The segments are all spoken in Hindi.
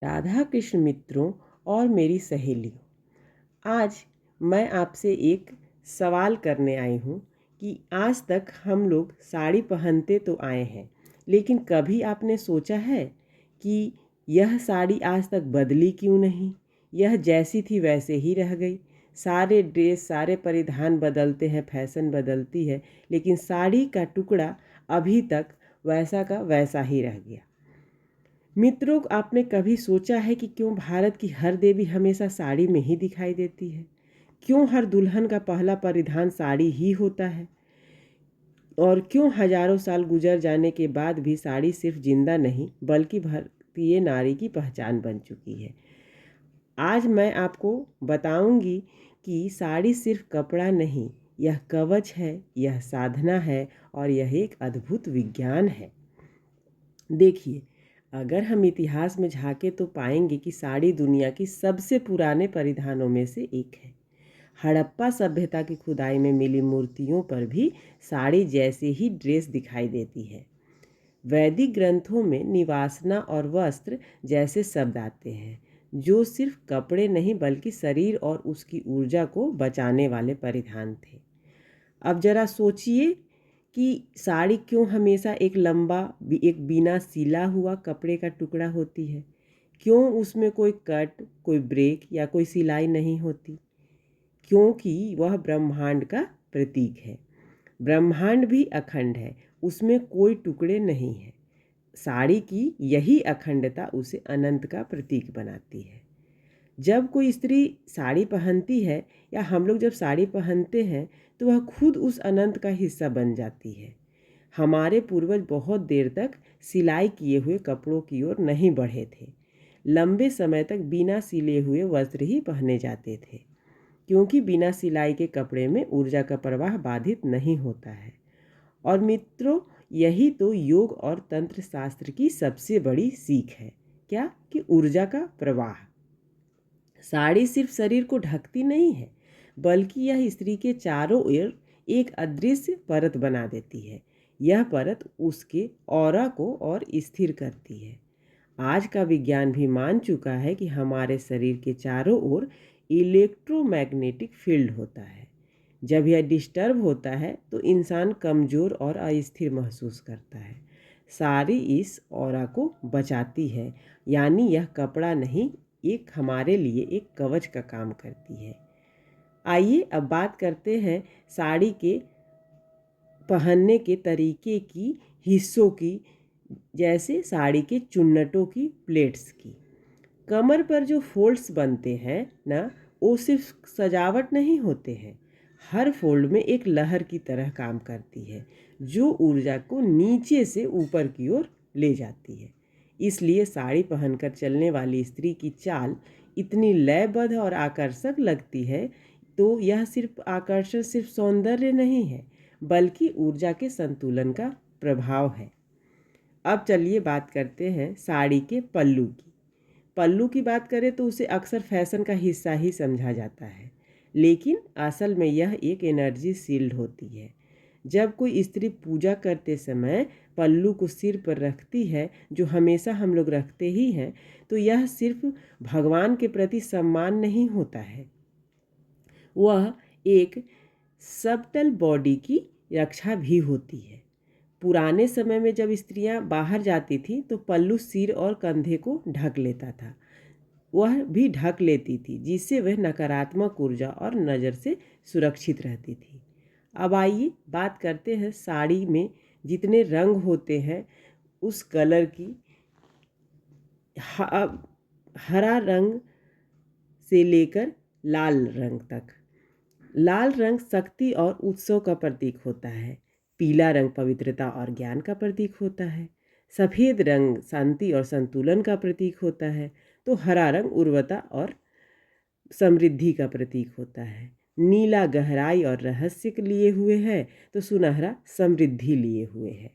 राधा कृष्ण मित्रों और मेरी सहेलियों, आज मैं आपसे एक सवाल करने आई हूँ कि आज तक हम लोग साड़ी पहनते तो आए हैं, लेकिन कभी आपने सोचा है कि यह साड़ी आज तक बदली क्यों नहीं? यह जैसी थी वैसे ही रह गई। सारे ड्रेस, सारे परिधान बदलते हैं, फैशन बदलती है, लेकिन साड़ी का टुकड़ा अभी तक वैसा का वैसा ही रह गया। मित्रों, आपने कभी सोचा है कि क्यों भारत की हर देवी हमेशा साड़ी में ही दिखाई देती है? क्यों हर दुल्हन का पहला परिधान साड़ी ही होता है? और क्यों हजारों साल गुजर जाने के बाद भी साड़ी सिर्फ जिंदा नहीं बल्कि भारतीय नारी की पहचान बन चुकी है? आज मैं आपको बताऊंगी कि साड़ी सिर्फ कपड़ा नहीं, यह कवच है, यह साधना है और यह एक अद्भुत विज्ञान है। देखिए, अगर हम इतिहास में झांके तो पाएंगे कि साड़ी दुनिया की सबसे पुराने परिधानों में से एक है। हड़प्पा सभ्यता की खुदाई में मिली मूर्तियों पर भी साड़ी जैसे ही ड्रेस दिखाई देती है। वैदिक ग्रंथों में निवासना और वस्त्र जैसे शब्द आते हैं, जो सिर्फ कपड़े नहीं बल्कि शरीर और उसकी ऊर्जा को बचाने वाले परिधान थे। अब जरा सोचिए कि साड़ी क्यों हमेशा एक बिना सिला हुआ कपड़े का टुकड़ा होती है? क्यों उसमें कोई कट, कोई ब्रेक या कोई सिलाई नहीं होती? क्योंकि वह ब्रह्मांड का प्रतीक है। ब्रह्मांड भी अखंड है, उसमें कोई टुकड़े नहीं है। साड़ी की यही अखंडता उसे अनंत का प्रतीक बनाती है। जब कोई स्त्री साड़ी पहनती है या हम लोग जब साड़ी पहनते हैं तो वह खुद उस अनंत का हिस्सा बन जाती है। हमारे पूर्वज बहुत देर तक सिलाई किए हुए कपड़ों की ओर नहीं बढ़े थे। लंबे समय तक बिना सिले हुए वस्त्र ही पहने जाते थे, क्योंकि बिना सिलाई के कपड़े में ऊर्जा का प्रवाह बाधित नहीं होता है। और मित्रों, यही तो योग और तंत्र शास्त्र की सबसे बड़ी सीख है। क्या? कि ऊर्जा का प्रवाह। साड़ी सिर्फ शरीर को ढकती नहीं है, बल्कि यह स्त्री के चारों ओर एक अदृश्य परत बना देती है। यह परत उसके ऑरा को और स्थिर करती है। आज का विज्ञान भी मान चुका है कि हमारे शरीर के चारों ओर इलेक्ट्रोमैग्नेटिक फील्ड होता है। जब यह डिस्टर्ब होता है तो इंसान कमज़ोर और अस्थिर महसूस करता है। साड़ी इस ऑरा को बचाती है, यानी यह कपड़ा नहीं, एक हमारे लिए एक कवच का काम करती है। आइए अब बात करते हैं साड़ी के पहनने के तरीके की, हिस्सों की, जैसे साड़ी के चुन्नटों की, प्लेट्स की। कमर पर जो फोल्ड्स बनते हैं ना, वो सिर्फ सजावट नहीं होते हैं। हर फोल्ड में एक लहर की तरह काम करती है, जो ऊर्जा को नीचे से ऊपर की ओर ले जाती है। इसलिए साड़ी पहनकर चलने वाली स्त्री की चाल इतनी लयबद्ध और आकर्षक लगती है। तो यह सिर्फ आकर्षण, सिर्फ सौंदर्य नहीं है, बल्कि ऊर्जा के संतुलन का प्रभाव है। अब चलिए बात करते हैं साड़ी के पल्लू की। पल्लू की बात करें तो उसे अक्सर फैशन का हिस्सा ही समझा जाता है, लेकिन असल में यह एक एनर्जी शील्ड होती है। जब कोई स्त्री पूजा करते समय पल्लू को सिर पर रखती है, जो हमेशा हम लोग रखते ही हैं, तो यह सिर्फ भगवान के प्रति सम्मान नहीं होता है, वह एक सबटल बॉडी की रक्षा भी होती है। पुराने समय में जब स्त्रियां बाहर जाती थीं तो पल्लू सिर और कंधे को ढक लेता था, वह भी ढक लेती थी, जिससे वह नकारात्मक ऊर्जा और नज़र से सुरक्षित रहती थी। अब आइए बात करते हैं साड़ी में जितने रंग होते हैं उस कलर की। हरा रंग से लेकर लाल रंग तक। लाल रंग शक्ति और उत्सव का प्रतीक होता है। पीला रंग पवित्रता और ज्ञान का प्रतीक होता है। सफ़ेद रंग शांति और संतुलन का प्रतीक होता है। तो हरा रंग उर्वरता और समृद्धि का प्रतीक होता है। नीला गहराई और रहस्य के लिए हुए है, तो सुनहरा समृद्धि लिए हुए है।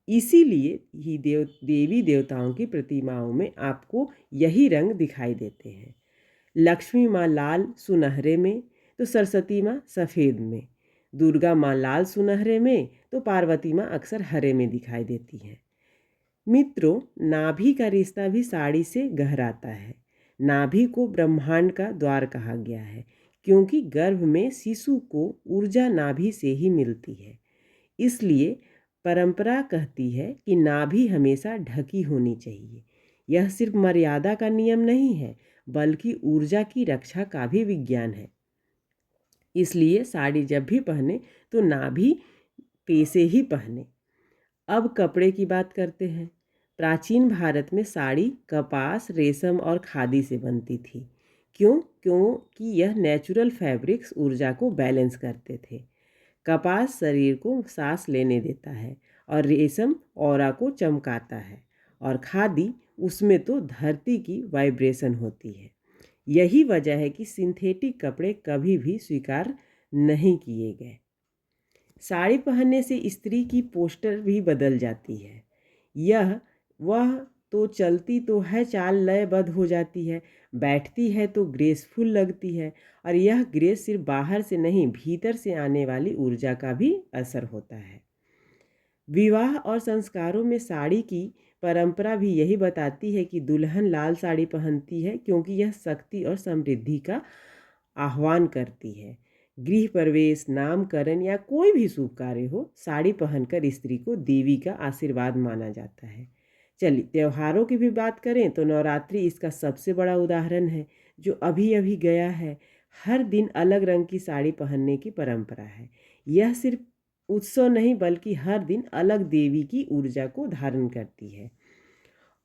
इसीलिए ही देवी देवताओं की प्रतिमाओं में आपको यही रंग दिखाई देते हैं। लक्ष्मी माँ लाल सुनहरे में, तो सरस्वती माँ सफ़ेद में। दुर्गा माँ लाल सुनहरे में, तो पार्वती माँ अक्सर हरे में दिखाई देती हैं। मित्रों, नाभि का रिश्ता भी साड़ी से गहराता है। नाभि को ब्रह्मांड का द्वार कहा गया है, क्योंकि गर्भ में शिशु को ऊर्जा नाभि से ही मिलती है। इसलिए परंपरा कहती है कि नाभि हमेशा ढकी होनी चाहिए। यह सिर्फ मर्यादा का नियम नहीं है, बल्कि ऊर्जा की रक्षा का भी विज्ञान है। इसलिए साड़ी जब भी पहने तो नाभि पे से ही पहने। अब कपड़े की बात करते हैं। प्राचीन भारत में साड़ी कपास, रेशम और खादी से बनती थी। क्योंकि यह नेचुरल फैब्रिक्स ऊर्जा को बैलेंस करते थे। कपास शरीर को सांस लेने देता है और रेशम ऑरा को चमकाता है, और खादी उसमें तो धरती की वाइब्रेशन होती है। यही वजह है कि सिंथेटिक कपड़े कभी भी स्वीकार नहीं किए गए। साड़ी पहनने से स्त्री की पोस्टर भी बदल जाती है। वह तो चलती तो है, चाल लयबद्ध हो जाती है, बैठती है तो ग्रेसफुल लगती है, और यह ग्रेस सिर्फ बाहर से नहीं, भीतर से आने वाली ऊर्जा का भी असर होता है। विवाह और संस्कारों में साड़ी की परंपरा भी यही बताती है कि दुल्हन लाल साड़ी पहनती है, क्योंकि यह शक्ति और समृद्धि का आह्वान करती है। गृह प्रवेश, नामकरण या कोई भी शुभ कार्य हो, साड़ी पहनकर स्त्री को देवी का आशीर्वाद माना जाता है। चलिए, त्योहारों की भी बात करें तो नवरात्रि इसका सबसे बड़ा उदाहरण है, जो अभी अभी गया है। हर दिन अलग रंग की साड़ी पहनने की परंपरा है। यह सिर्फ उत्सव नहीं, बल्कि हर दिन अलग देवी की ऊर्जा को धारण करती है।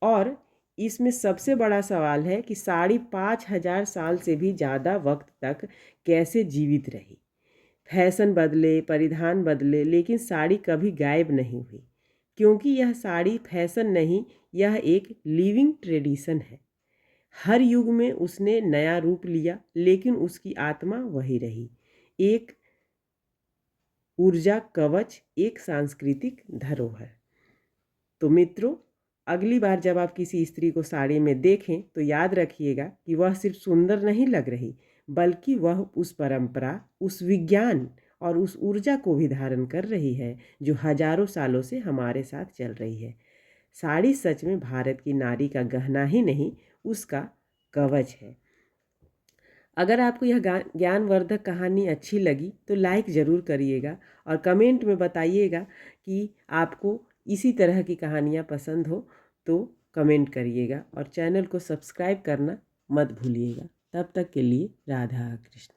और इसमें सबसे बड़ा सवाल है कि साड़ी 5000 साल से भी ज़्यादा वक्त तक कैसे जीवित रही। फैशन बदले, परिधान बदले, लेकिन साड़ी कभी गायब नहीं हुई, क्योंकि यह साड़ी फैशन नहीं, यह एक लिविंग ट्रेडिशन है। हर युग में उसने नया रूप लिया, लेकिन उसकी आत्मा वही रही, एक ऊर्जा कवच, एक सांस्कृतिक धरोहर। तो मित्रों, अगली बार जब आप किसी स्त्री को साड़ी में देखें तो याद रखिएगा कि वह सिर्फ सुंदर नहीं लग रही, बल्कि वह उस परंपरा, उस विज्ञान और उस ऊर्जा को भी धारण कर रही है, जो हजारों सालों से हमारे साथ चल रही है। साड़ी सच में भारत की नारी का गहना ही नहीं, उसका कवच है। अगर आपको यह ज्ञानवर्धक कहानी अच्छी लगी तो लाइक ज़रूर करिएगा, और कमेंट में बताइएगा कि आपको इसी तरह की कहानियाँ पसंद हो तो कमेंट करिएगा, और चैनल को सब्सक्राइब करना मत भूलिएगा। तब तक के लिए राधा कृष्ण।